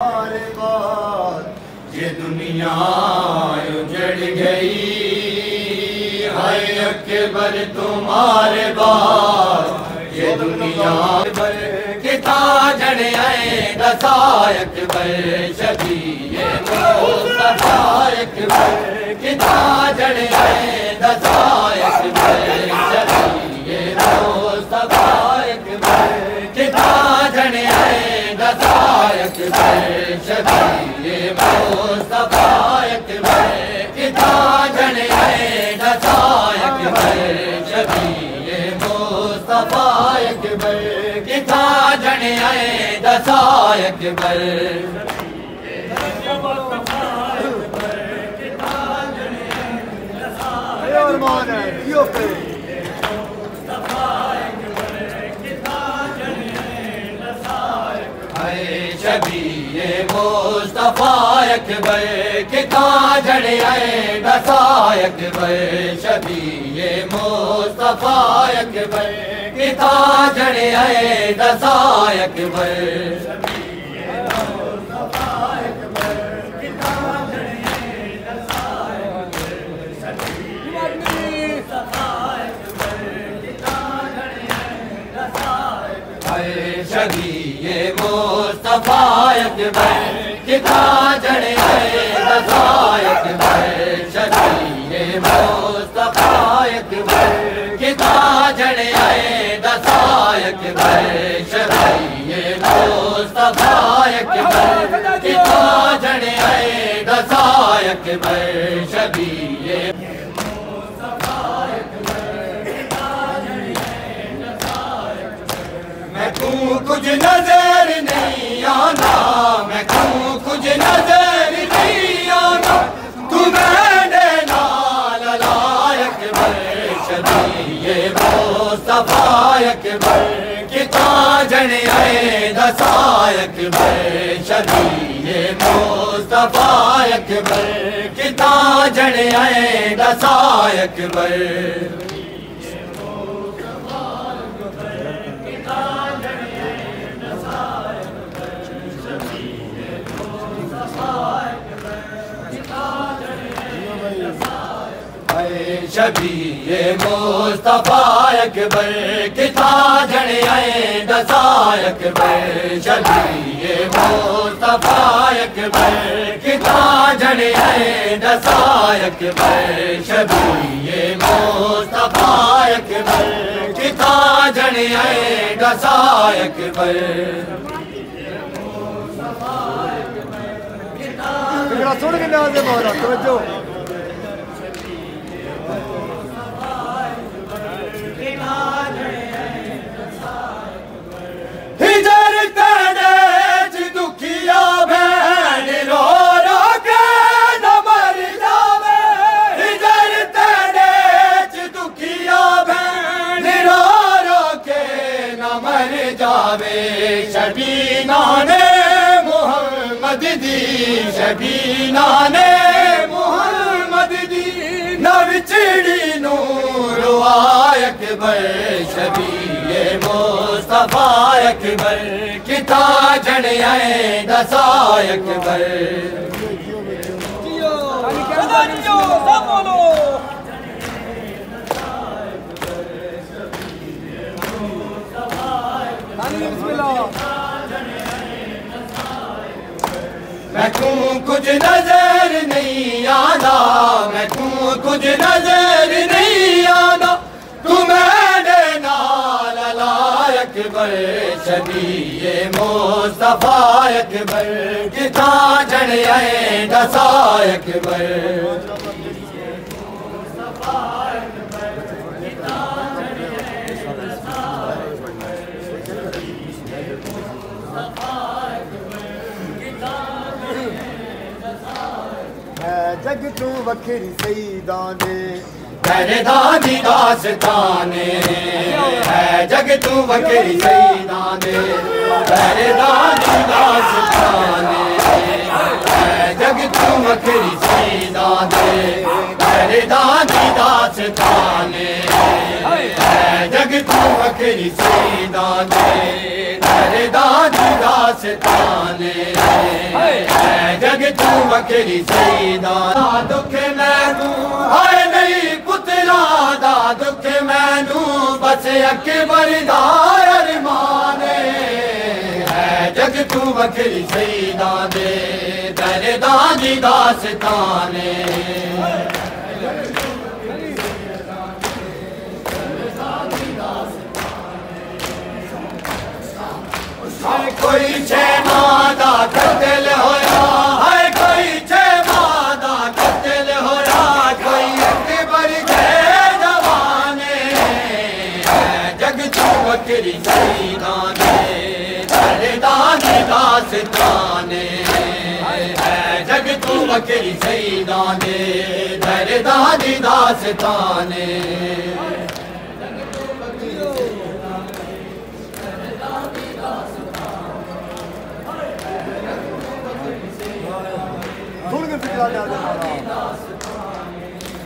तुम्हारे बाद ये दुनिया उजड़ गई, हाय अकबर तुम्हारे बाद ये दुनिया किता जड़ आए दसाय अकबर शबीए मुस्तफा अकबर किता जड़ आए दसाय अकबर शबीए मुस्तफा अकबर किता जड़ आए दसाय अकबर शबीए मुस्तफा अकबर किता जड़ आए दसाय अकबर शबीए मुस्तफा अकबर किता जड़ आए दसाय अकबर शबीए मुस्तफा अकबर किता जड़ आए दसाय अकबर शबीए मुस्तफा अकबर किता जड़ आए दसाय अकबर शबीए मुस्तफा अकबर किता जड़ आए दसाय अकबर शबीए मुस्तफा अकबर किता जड़ आए दसाय अकबर शबीए मुस्तफा अकबर किता जड़ आए दसाय अकबर शबीए मैं क्यों कुछ नजर नहीं आना, मैं क्यों कुछ नजर नहीं आना, तू मेरे नाल लायक अकबर शबीए मुस्तफा अकबर किता जड़ आए दसाय अकबर शबीए मुस्तफा अकबर किता जड़ आए दसाय अकबर शबीए मुस्तफा अकबर किता जड़ आए दसाय अकबर शबीए मुस्तफा अकबर किता जड़ आए दसाय अकबर शबीए मुस्तफा अकबर किता जड़ आए दसाय अकबर सुन के नाम से बोला तवज्जो शबीना ने मोहम्मद दी, शबीना ने मोहम्मद दी, नव चिड़ी नूर आय अकबर शबीए मुस्तफा अकबर किता जड़ आए दसाय अकबर मैं क्यों कुछ नजर नहीं आना, मैं क्यों कुछ नजर नहीं आना, तू मेरे नाल लायक अकबर शबीए मुस्तफा अकबर किता जड़ आए दसाय अकबर जग तू वखरी सही दाने तेरे दादी दास्ताने है, जग तू वखरी सही दाने तेरे दादी दास्ताने है, जग तू वखरी सही दाने तेरे दादी दास्ताने है, जग तू वखरी सही दाने तेरे दादी दास्ताने है जग तू वखरी सईदाने दुख मैनू हाय नहीं पुत्रा दा दुख मैनू बस अकबर दा अरमान है जग तू वखरी सईदाने दरदां दी दास्ताने कोई छे मादा कत्ल होया है कोई छे मादा कत्ल होया कोई अकबर के जवाने जग तू वखरी सईदाने दरदां दी दास्ताने है जग तू वखरी सईदाने दरदां दी दास्ताने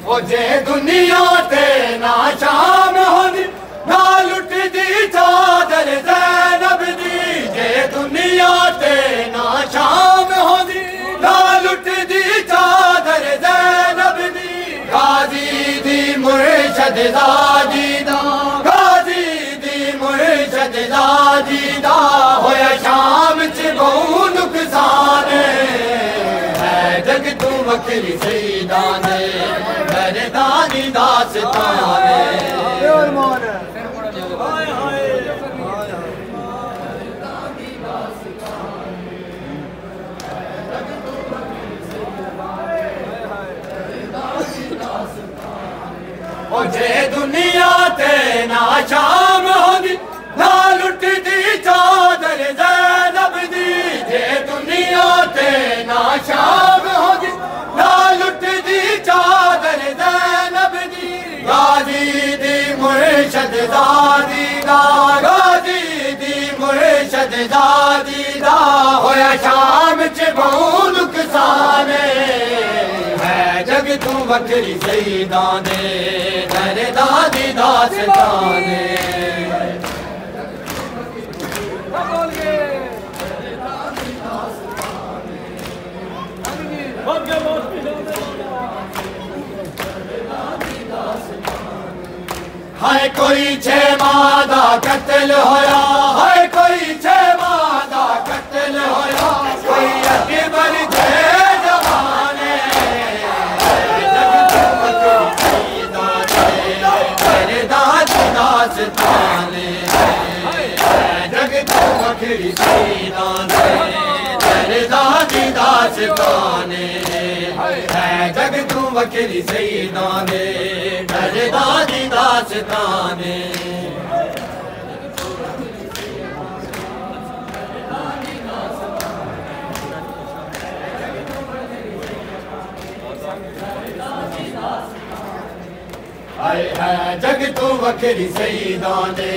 ओ जे दुनिया ते ना शाम होंदी ना लुटदी चादर ज़ैनब दी जे दुनिया ते ना शाम होंदी ना लुटदी चादर ज़ैनब दी गाजी दी मुर्शद ज़ादी दा गाजी दी मुर्शद ज़ादी दा होया शाम च बहु नुकसान जग तू वखरी सईदाने दरदां दी दास्ताने ओ जे दुनिया ते ना शाम होंदी ना लुटदी चादर ज़ैनब दी जे दुनिया ते ना शाम होंदी ना लुटदी चादर ज़ैनब दी गाजी दी मुर्शद ज़ादी दा गाजी दी मुर्शद ज़ादी दा होया शाम च बहु नुकसान है जग तू वखरी सईदाने दरदां दी दास्ताने हाय कोई छे मादा कत्ल होया हाय कोई छे मादा कत्ल होया कोई अकबर के जवाने जग तू वखरी सईदाने दरदां दी दास्ताने जग तू वखरी सईदाने दरदां दी दास्ताने है जग तू वखरी सईदाने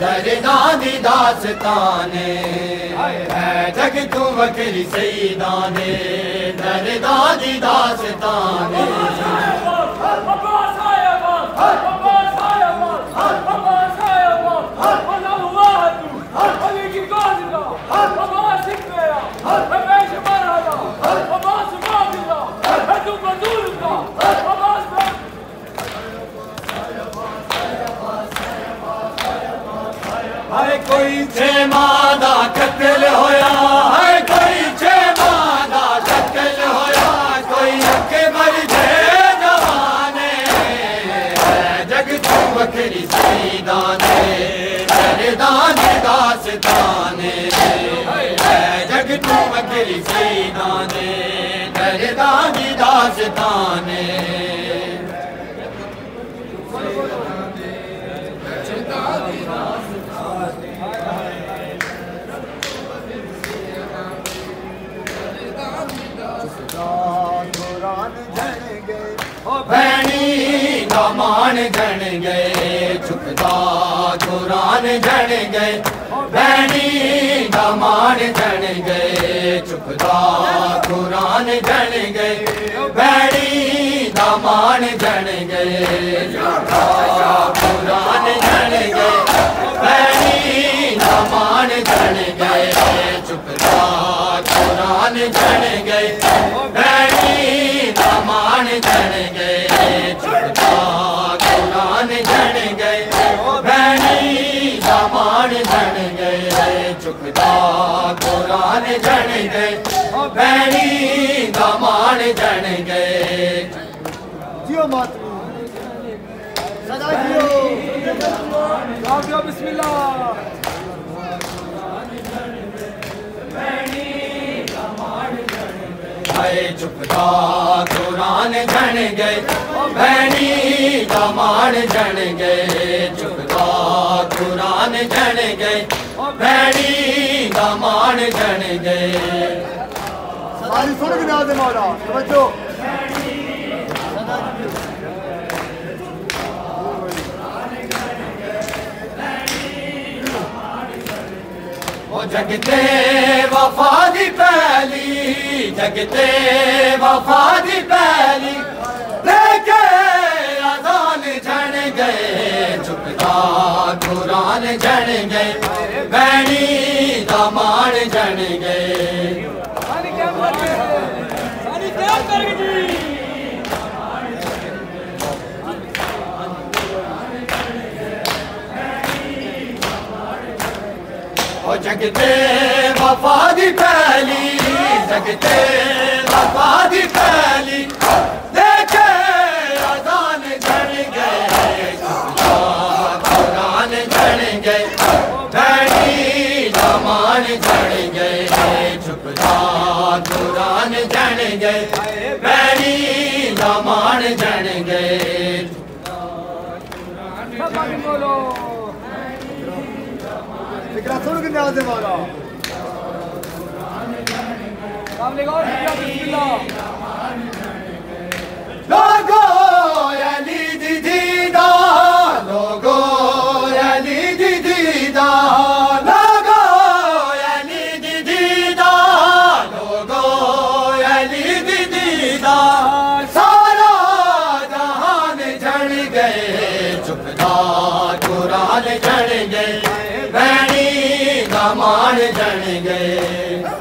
दरदां दी दास्ताने है जग तू वखरी सईदाने दरदां दी दास्ताने है जग तू वखरी सईदाने दरदां दी दास्ताने हाय कोई छे मादा कत्ल होया हाय कोई छे मादा कत्ल होया कोई अकबर के जवाने जग तू वखरी सईदाने दरदां दी दास्ताने जग तू वखरी सईदाने दरदां दी दास्ताने भैनी दामान जन गए चुकदा कुरान जन गए भैनी दामान जन गए चुकदा कुरान जन गए भैनी दामान जन गए चुकदा कुरान जन गए भैनी दामान जन गए चुकदा कुरान झड़ गए भैनी दामान झड़ गए चुकता कुरान झड़ गए भैनी दामान झड़ गए चुकता कुरान झड़ गए भैनी दामान झड़ गए जियो मात सदा जियो बिस्मिल्लाह चुकता कुरान झड़ गए भैनी दामान झड़ गए चुकता कुरान झड़ गए भैनी दामान झड़ गए सारी सुन के नाज़ मौला समझो जगते वफा दी पहली जगते वफा दी पहली लेके अज़ान झड़ गए चुकता कुरान झड़ गए भैनी दामान झड़ गए जगते वफा दी पहली जगते वफा दी पहली देखे अज़ान झड़ गए कुरान झड़ गए भैनी दामान झड़ गए चुकता कुरान झड़ गए भैनी दामान झड़ गए सुन के नाज़ मौला लोगो अली दीदा लोगो अली दीदा लोगो अली दीदा लोगो अली दीदा सारा जहान झड़ गए चुकता कुरान झड़ गए भैनी दामान झड़ गए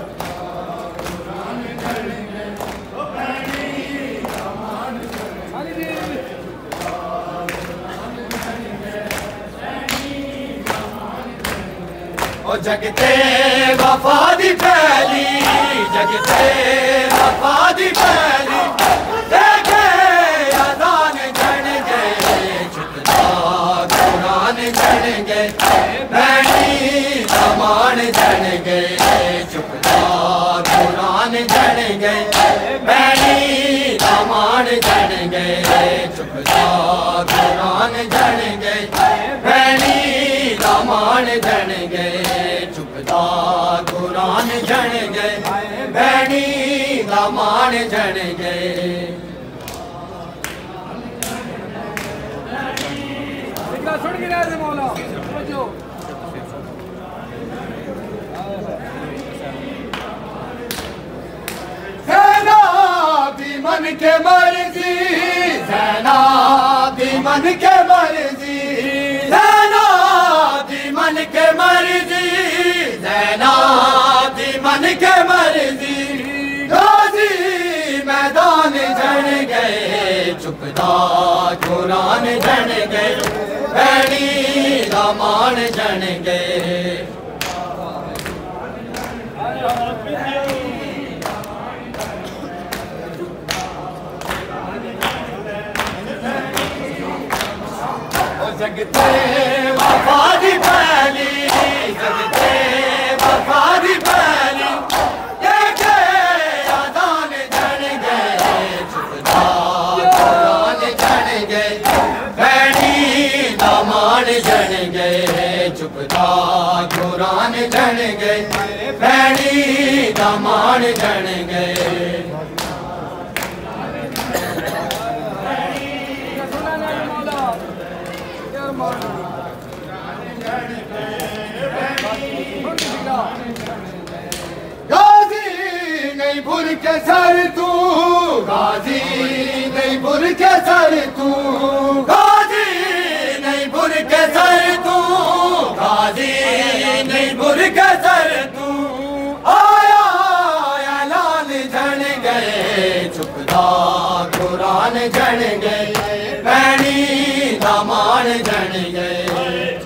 जगते वफा दी पहली जगते वफा दी पहली देखे अज़ान झड़ गए चुकता कुरान झड़ गए भैनी दामान झड़ गए चुकता कुरान झड़ गए भैनी दामान झड़ गए चुकता कुरान झड़ गए भैनी दामान झड़ गए चुकता कुरान झड़ गए भैनी दामान झड़ गए सुन के नाज़ मौला समझो मन के मर्जी सेना दी मन के मर्जी सेना दी मन के मर्जी सेना दी मन के मर्जी गाजी मैदान झड़ गए चुकता कुरान झड़ गए भैनी दामान झड़ गए जगते वफा दी पहली जगते वफा दी पहली देखे अज़ान झड़ गए चुकता कुरान झड़ गए भैनी दामान झड़ गए चुकता कुरान झड़ गए भैनी दामान झड़ गए गाजी नहीं भूल के सर तू गाजी नहीं भूल के सर तू गाजी नहीं भूल के सर तू गाजी नहीं भूल के सर तू आया ऐलान चुकदा कुरान जन गए भैनी दामान जन गए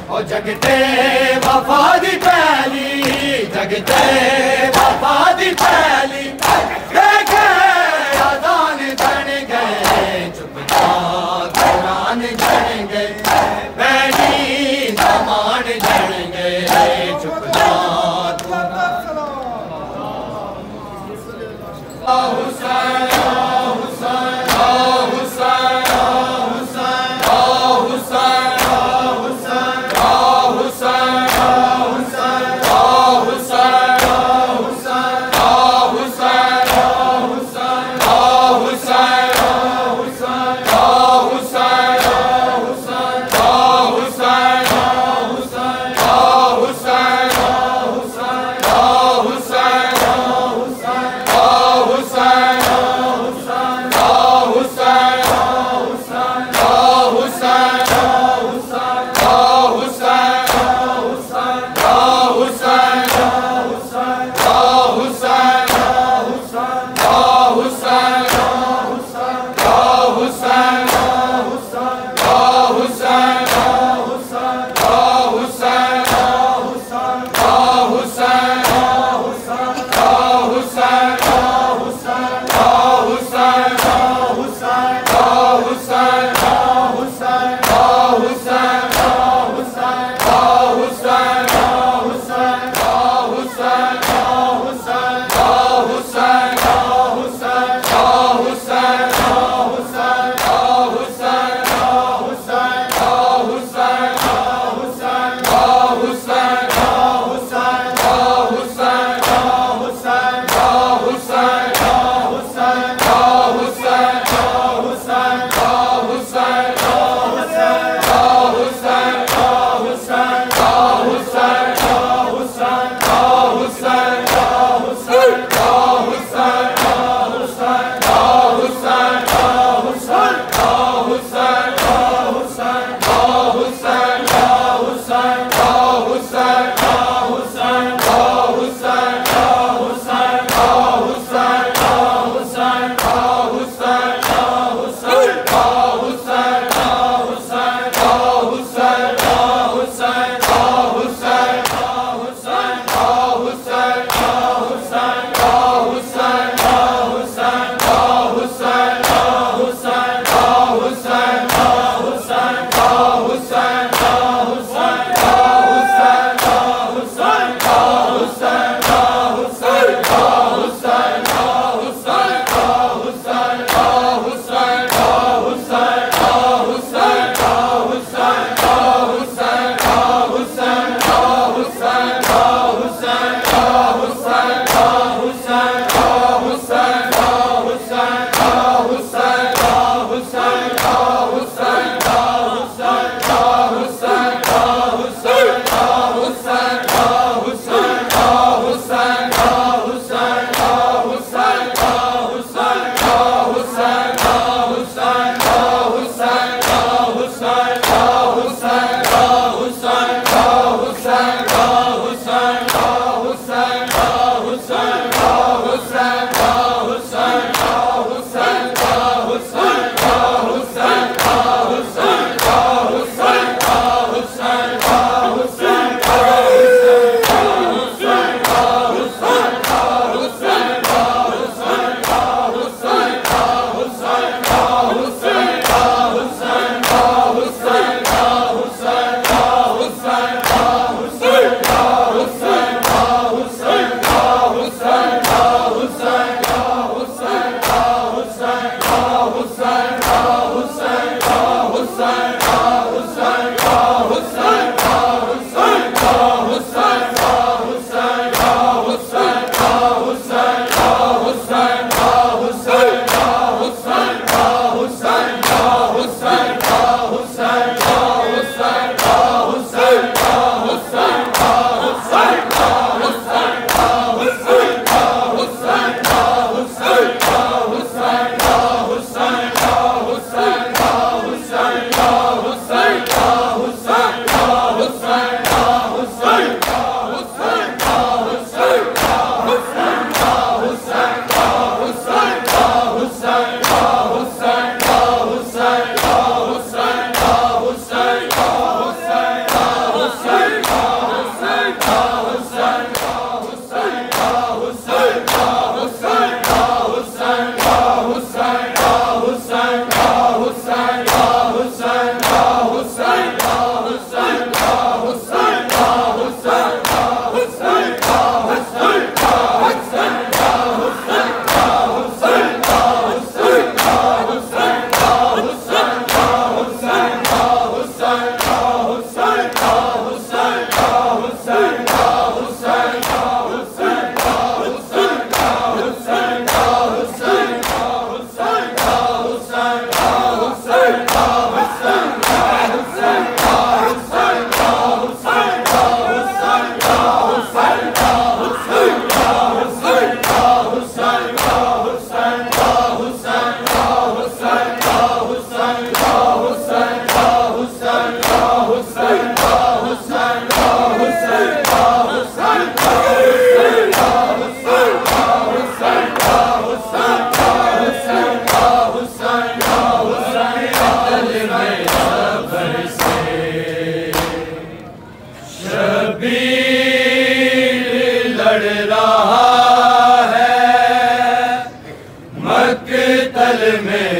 और जगते वफा दी पहली जगते वफा दी पहली देखे आदान जन गए चुपता कुरान जन गए भैनी दामान जन गए चुपता हुसैन हुसैन हुसैन हुसैन हुसैन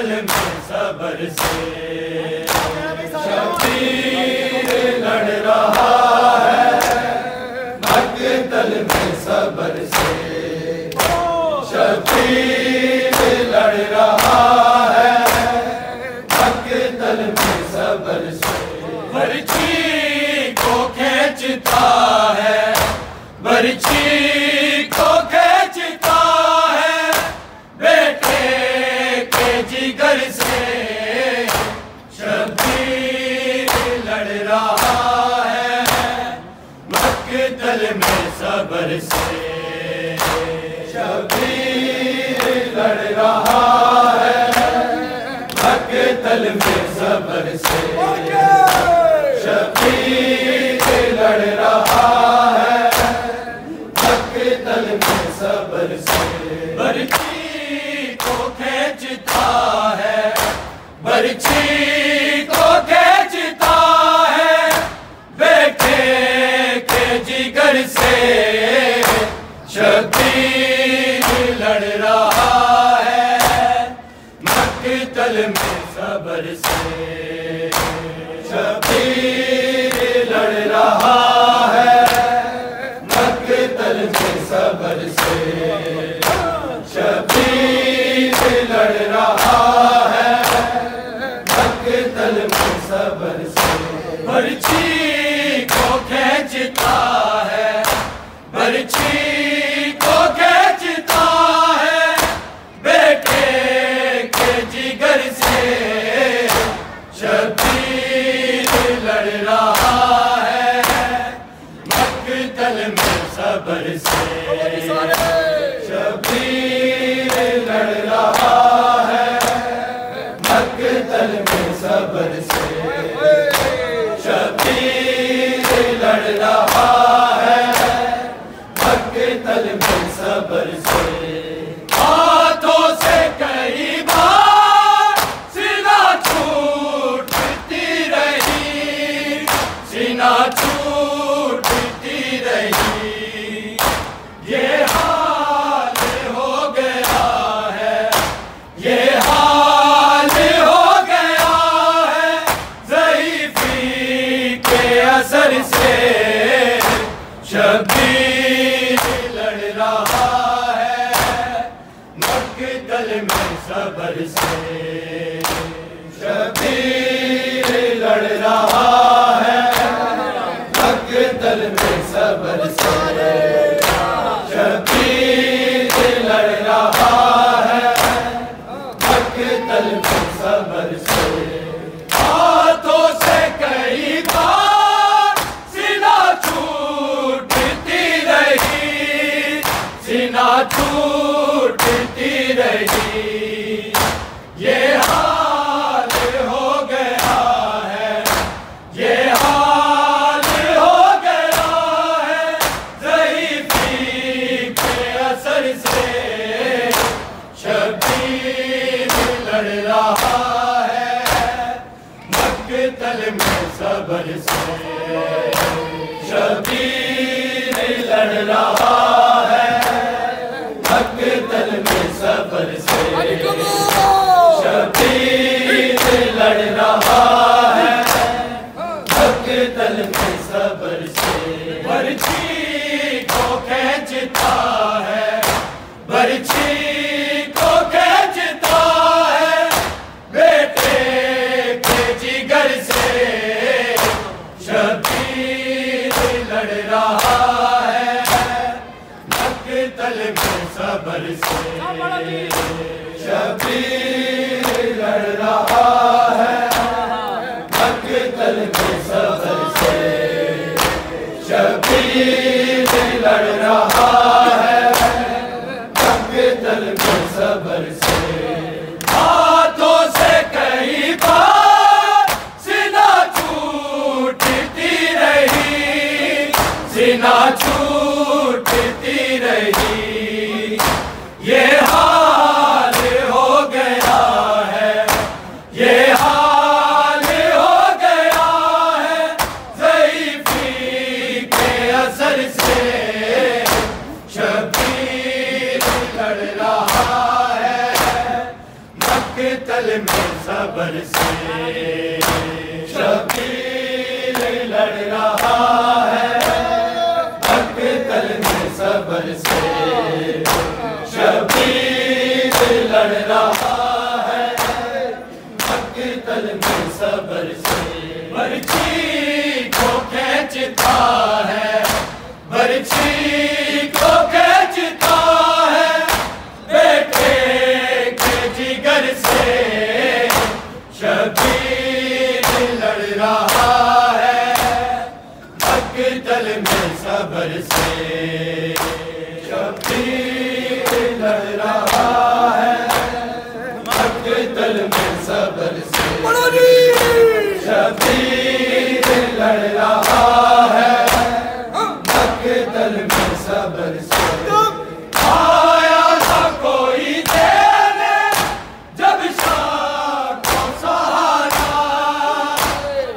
मकतल में सबर से शबीर लड़ रहा है, मकतल में सबर से शबीर लड़ रहा है, मकतल में सबर से। बर्छी को खींचता है, बर्छी को खींचता है, बेटे के जिगर से शबीर लड़ रहा है, मकतल में सबर से शबीर लड़ रहा है, मकतल में सबर से शबीर लड़ रहा है, मकतल में सबर से। बर्छी को खींचता है, बर्छी को खींचता है, बेटे के जिगर से शबीर लड़ रहा है, मकतल में सबर से शबीर लड़ रहा है, मकतल में सबर से शबीर लड़ रहा है, मकतल में सबर से। बर्छी को खींचता है, बर्छी को खींचता है, बेटे के जिगर से शबीर लड़ रहा है, मकतल में सबर से शबीर लड़ रहा है, मकतल में सबर से शबीर लड़ रहा है, मकतल में सबर से। हाथों से कई बार सीना छूटती रही, सीना छूटती रही, ये हाल हो गया है, ये हाल हो गया है, ज़ईफ़ी के असर से शबीर लड़ रहा है, मकतल में सबर से शबीर लड़ रहा है, मकतल में सबर से शबीर लड़ रहा है, मकतल में सबर से। हाथों से कई बार सीना छूटती रही, सीना छूटती रही, ये हाल हो गया है, ये हाल हो गया है, ज़ईफ़ी के असर से शबीर लड़ रहा है, मकतल में सबर से शबीर लड़ रहा है, मकतल में सबर से शबीर लड़ रहा है, मकतल में सबर से। बर्छी को खींचता है, बर्छी को खींचता है, बेटे के जिगर से शबीर लड़ रहा है, मकतल में सबर से शबीर लड़ रहा है, मकतल में सबर से शबीर लड़ रहा है, मकतल में सबर से बर्छी को खींचता है, बर्छी को खींचता है बेटे के जिगर से, शबीर लड़ रहा है मकतल में सबर से, शबीर लड़ रहा है मकतल में सबर से, शबीर लड़ रहा है मकतल में सबर से। आया था कोई देने जब शाह को सहारा,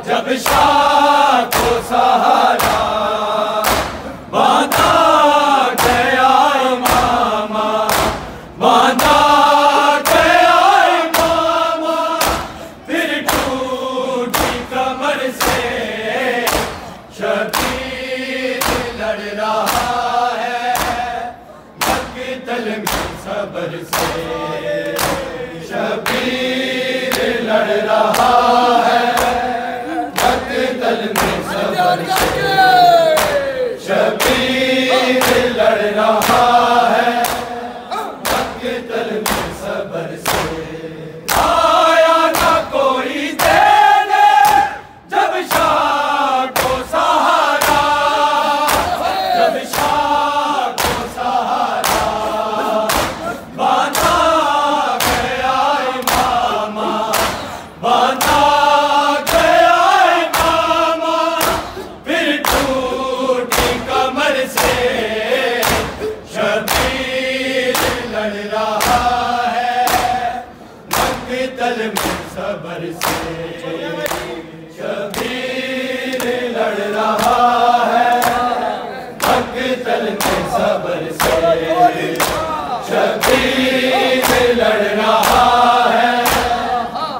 जब शाह को सहारा बांधा गया इमामा, बांधा गया इमामा, फिर टूटी कमर से शबीर लड़ रहा है मकतल में सबर से, शबीर लड़ रहा है मकतल में सबर से, शबीर लड़ रहा है मकतल में सबर से। आया ना कोई देने जब शाह को सहारा, जब शाह को सहारा बांधा गया इमामा, बांधा गया इमामा, फिर टूटी कमर से शबीर लड़ रहा है मकतल में सबर से, शबीर लड़ रहा है मकतल में सबर से, शबीर लड़ रहा है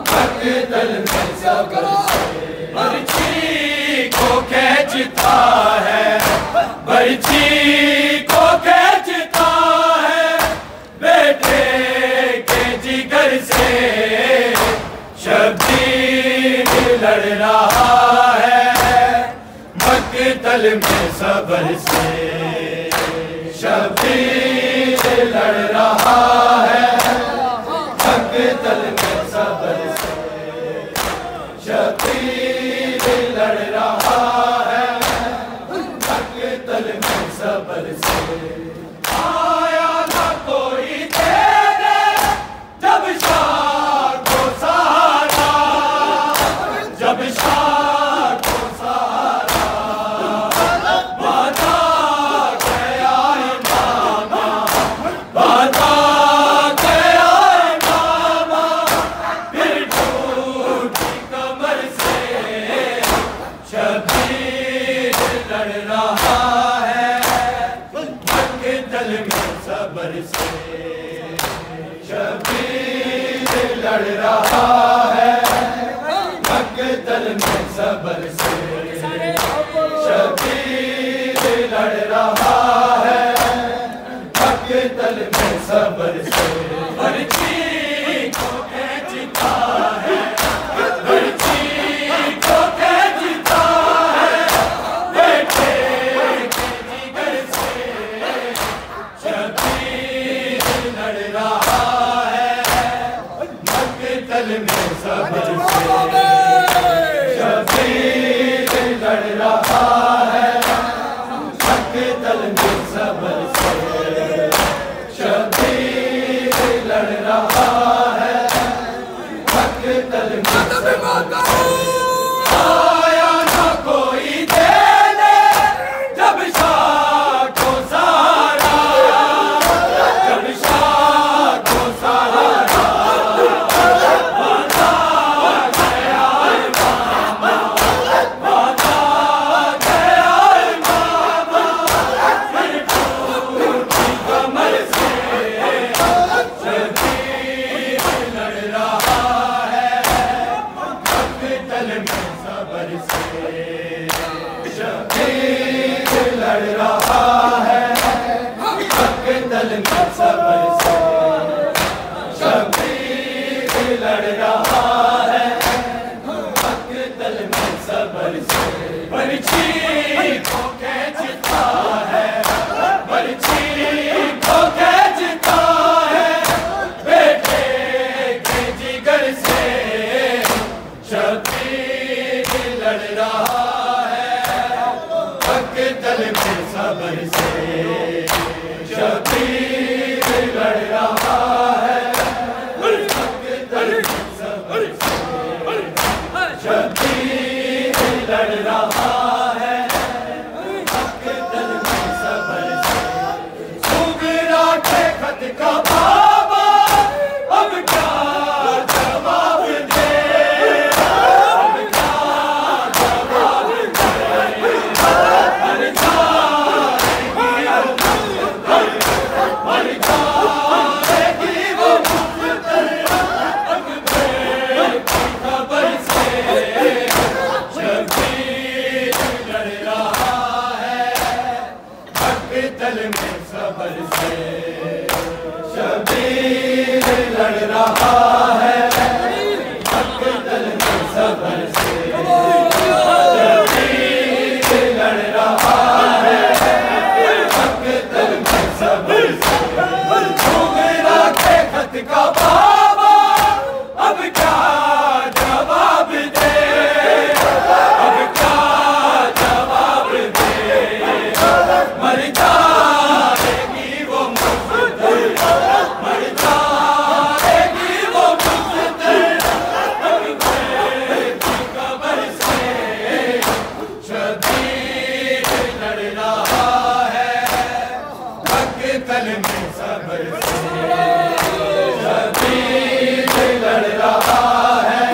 मकतल में सबर से। बर्छी को खींचता है, बर्छी को खींचता है बेटे के जिगर से, शबीर लड़ रहा है मकतल में सबर से, शबीर लड़ रहा है मकतल में सबर से, शबीर लड़ रहा है मकतल में सबर से। आया ना कोई देने जब शाह को सहारा, जब शाह को सहारा बांधा गया इमामा, बांधा गया इमामा, फिर टूटी कमर से शबीर लड़ रहा है मकतल में सबर से, शबीर लड़ रहा है मकतल में सबर से, शबीर लड़ रहा है मकतल में सबर से। बर्छी को खींचता है, बर्छी को खींचता है बेटे के जिगर से, शबीर लड़ रहा है मकतल में सबर से, शबीर लड़ रहा है मकतल में सबर से, शबीर लड़ रहा है मकतल में सबर से। आया ना कोई देने जब शाह को सहारा, जब शाह को सहारा बांधा गया लड़ रहा है मकतल में सबर से बर्छी को खींचता है बर्छी को खींचता है बेटे के जिगर से शबीर लड़ रहा है मकतल में सबर से शबीर लड़ रहा है मकतल में सबर से शबीर लड़ रहा है मकतल में सबर से सुगरा के खत का बाबा अब क्या जवाब दे अब क्या जवाब दे मर जाएगी वो मुक़द्दर अकबर की खबर से शबीर लड़ रहा है मकतल में सबर से शबीर लड़ रहा है मकतल में सबर से शबीर लड़ रहा है मकतल में सबर से सुगरा के खत का बाबा अब क्या जवाब दे अब क्या जवाब दे मर जाएगी वो मुक़द्दर मर जाएगी वो मुक़द्दर अकबर की खबर से शबीर लड़ रहा है मकतल में सबर से शबीर लड़ रहा है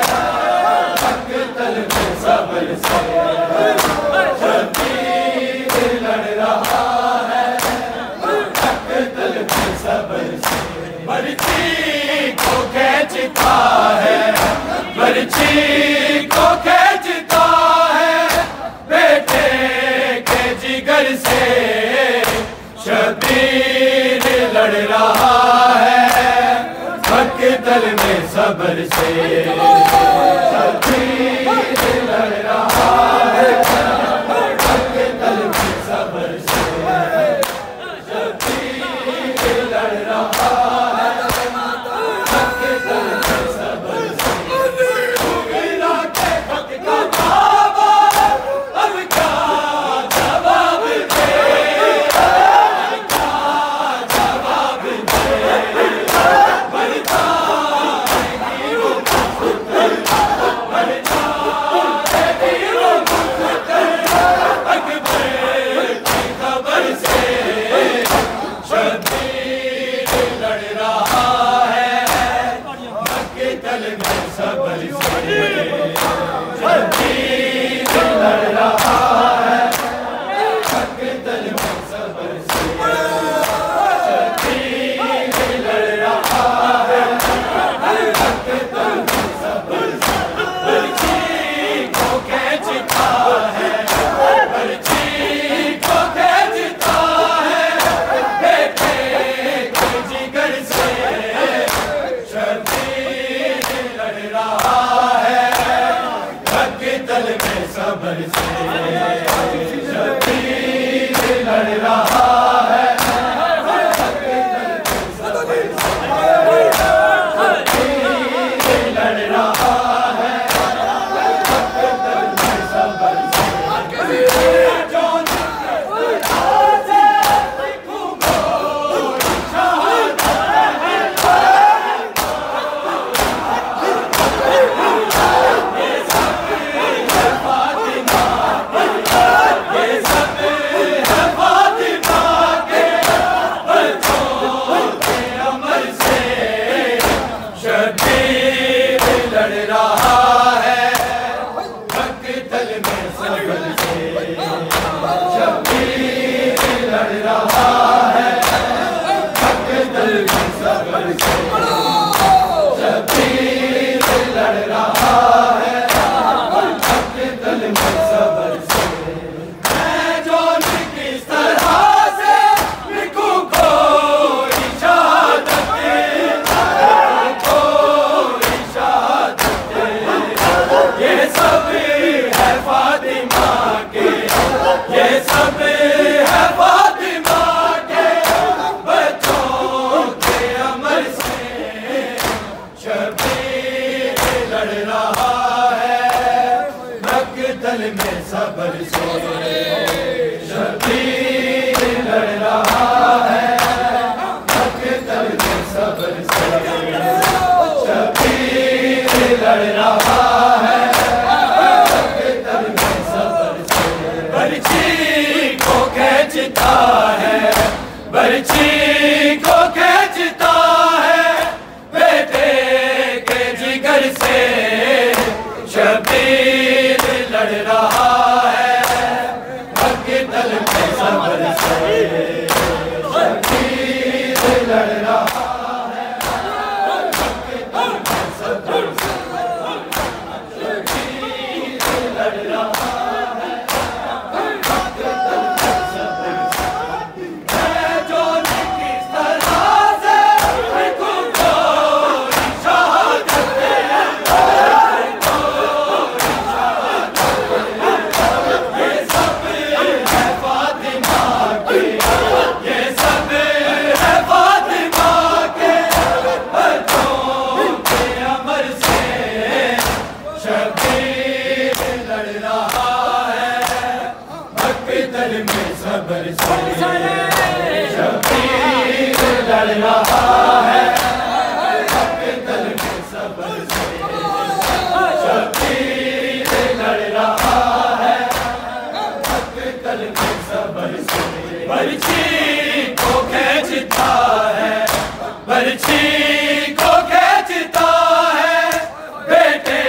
मकतल में सबर से शबीर लड़ रहा है मकतल में सबर से बर्छी को खींचता है बर्छी को खींचता है बेटे के जिगर से शबीर लड़ रहा है मकतल में सबर से शबीर लड़ रहा है मकतल में सबर से शबीर लड़ रहा है मकतल में सबर से सुगरा के खत का बाबा अब क्या जवाब दे जवाब दे मर जाएगी वो मुक़द्दर मर जाएगी वो मुक़द्दर अकबर की खबर से शबीर लड़ रहा है मकतल में सबर से शबीर लड़ रहा है मकतल में सबर से शबीर लड़ रहा है मकतल में सबर से बर्छी को खींचता है बर्छी को खींचता है बेटे के जिगर से शबीर लड़ रहा है लड़ रहा है मक्तल में सब्र से शबीर लड़ रहा है मक्तल में सब्र से शबीर लड़ रहा है मक्तल में सब्र से बर्छी को खींचता है बर्छी को खींचता है बेटे के जिगर से शबीर लड़ रहा है मक्तल में सब्र से शबीर लड़ रहा है मक्तल में सब्र से शबीर लड़ रहा है मक्तल में सब्र से मैं जो किस तरह से लिखूं कोई शहादत ये सब है फातिमा के ये सब है फातिमा के बच्चों के अमर से शबीर लड़ रहा है मक्तल में सब्र से शबीर लड़ रहा है मक्तल में सब्र से शबीर लड़ रहा है मक्तल में सब्र से बर्छी को खींचता है बर्छी को खींचता है बेटे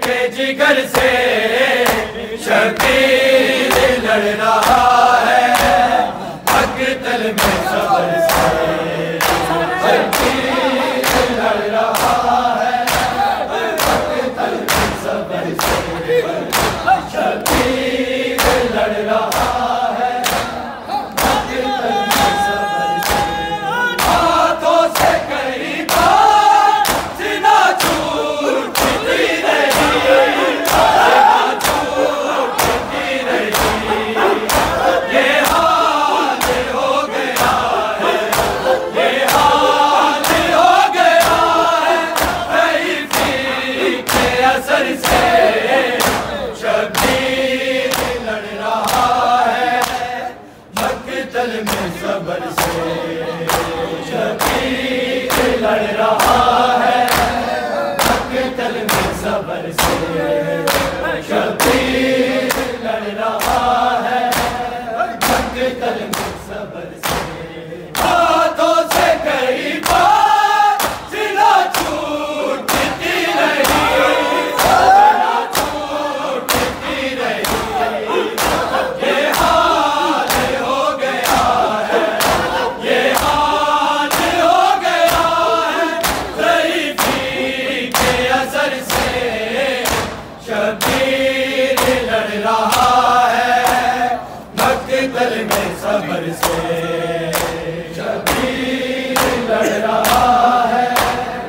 के जिगर से शबीर लड़ रहा है मक्तल में सब्र से शबीर लड़ रहा है मक्तल में सब्र से शबीर लड़ रहा है मक्तल में सब्र से हाथों से कई बार सीना छूटती रही सीना छूटती रही ये हाल हो गया है ये हाल हो गया है कैफी के असर से शबीर लड़ रहा है मक्तल में सब्र से शबीर लड़ रहा है मक्तल में सब्र से शबीर लड़ रहा है मक्तल में सब्र से हाथों से कई बार सीना छूटती रही सीना छूटती रही ये हाल हो गया है ये हाल हो गया है ज़ईफ़ी के असर से शबीर लड़ रहा है मक्तल में सब्र से शबीर लड़ रहा है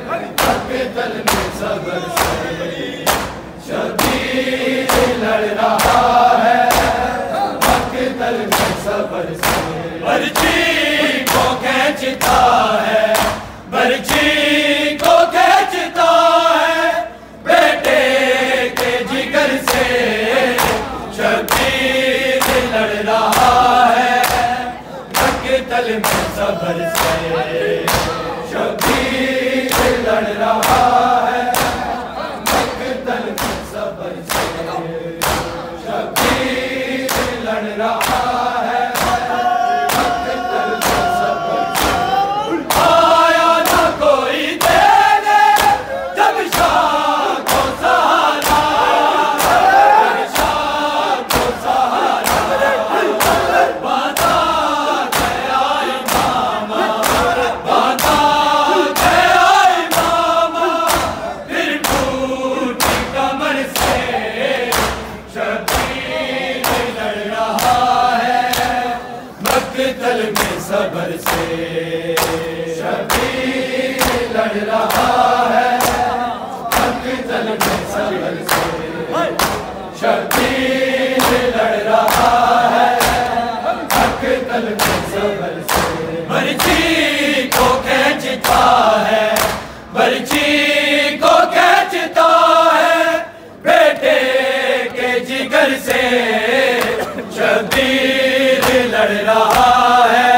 मक्तल में सब्र से शबीर लड़ रहा है मक्तल में सब्र से बर्छी को खींचता है बर्छी को खींचता है बेटे के जिगर से शबीर लड़ रहा है मक्तल में सब्र से शबीर लड़ रहा है लड़ रहा है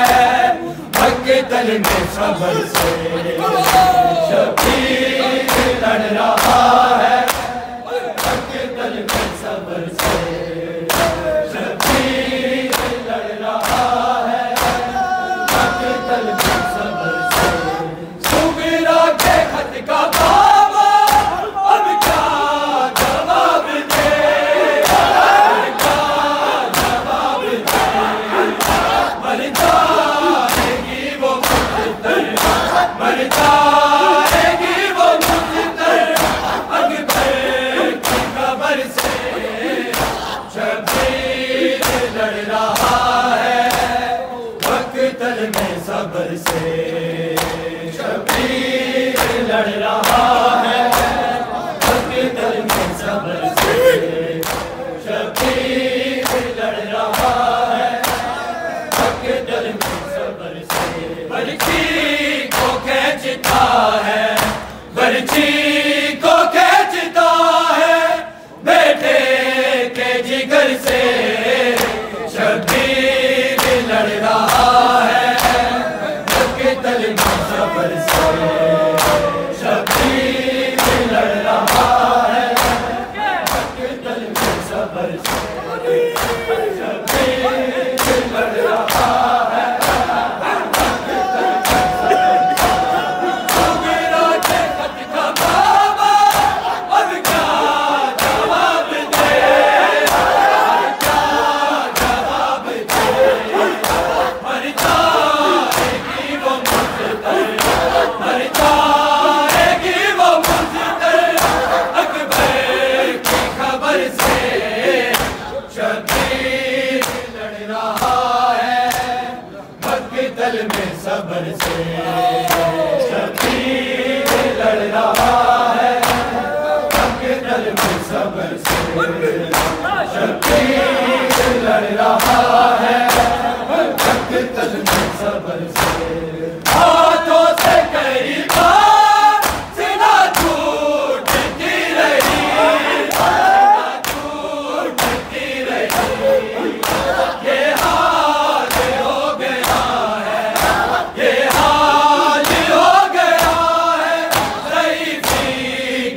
मक्तल में सबर से, शबीर लड़ रहा है मक्तल में सबर से, शबीर लड़ रहा है मक्तल में सबर से। सुगरा के खत का बाबा अब क्या जवाब दे, क्या जवाब दे, मर जाएगी वो मुक़द्दर, मर जाएगी वो मुक़द्दर अकबर की खबर से। शबीर लड़ रहा है मक्तल में सबर से, शबीर लड़ रहा है मक्तल में सबर से, शबीर लड़ रहा है मक्तल में सबर से। बर्छी को खींचता है, बर्छी को खींचता है बेटे के जिगर से, शबीर लड़ रहा है मक्तल में सबर से, शबीर लड़ रहा है मक्तल में सबर से, शबीर लड़ रहा है मक्तल में सबर से। सुगरा के खत का बाबा अब क्या जवाब दे, क्या जवाब दे, मर जाएगी वो मुक़द्दर, मर जाएगी वो मुक़द्दर अकबर की खबर से। शबीर लड़ रहा है मक्तल में सबर से, शबीर लड़ रहा है मक्तल में सबर से, शबीर लड़ रहा है मक्तल में सबर से। हाथों से कई बार सीना टूटती रही, सीना टूटती रही, ये हाल हो गया है, ये हाल हो गया है ज़ईफ़ी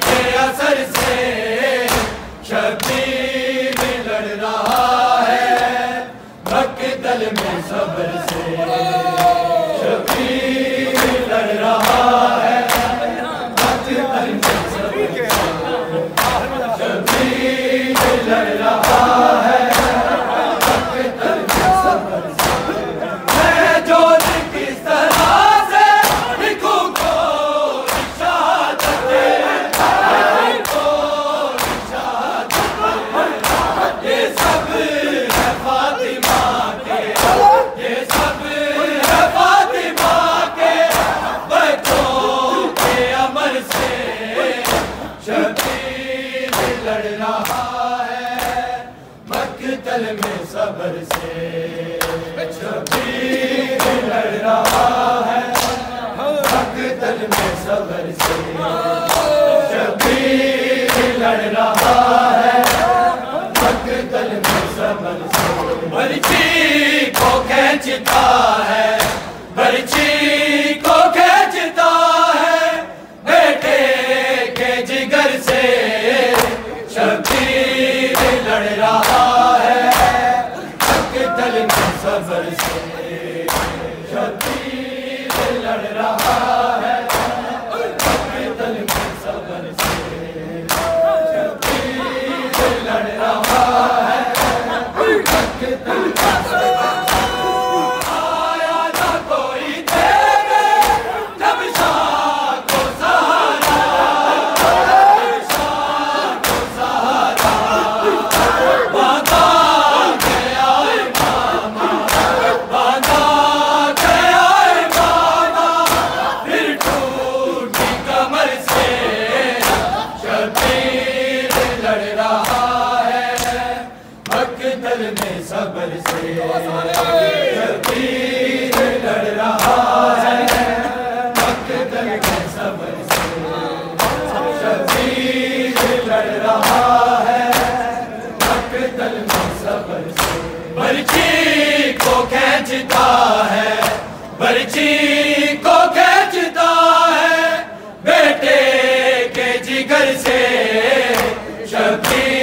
के असर से। शबीर लड़ रहा है मक्तल में सबर से, शबीर लड़ रहा है मक्तल में सबर से, शबीर लड़ रहा है मक्तल में सबर से। मैं जो किस तरह से लिखूं कोई शहादत, कोई शहादत, ये सब है फातिमा के, ये सब है फातिमा के बच्चों के अमर से। शबीर लड़ रहा है मक्तल में सबर से, शबीर लड़ रहा है मक्तल में सबर से, शबीर लड़ रहा है मक्तल में सबर से। बर्छी को खींचता है, बर्छी को खींचता है बेटे के जिगर से, शबीर लड़ रहा है मक्तल में सबर से, शबीर लड़ रहा है मक्तल में सबर से, शबीर लड़ रहा है मक्तल में सबर से। आया ना कोई तेरे जब शाह को सहारा, शाह को सहारा, बांधा गया मामा, बांधा गया मामा, फिर टूटी कमर से। शबीर लड़ रहा है मक्तल में सबर से, शबीर लड़ रहा है मक्तल में सबर से, शबीर लड़ रहा है मक्तल में सबर से। बर्छी को खींचता है, बर्छी को खींचता है, बेटे के जिगर से शबीर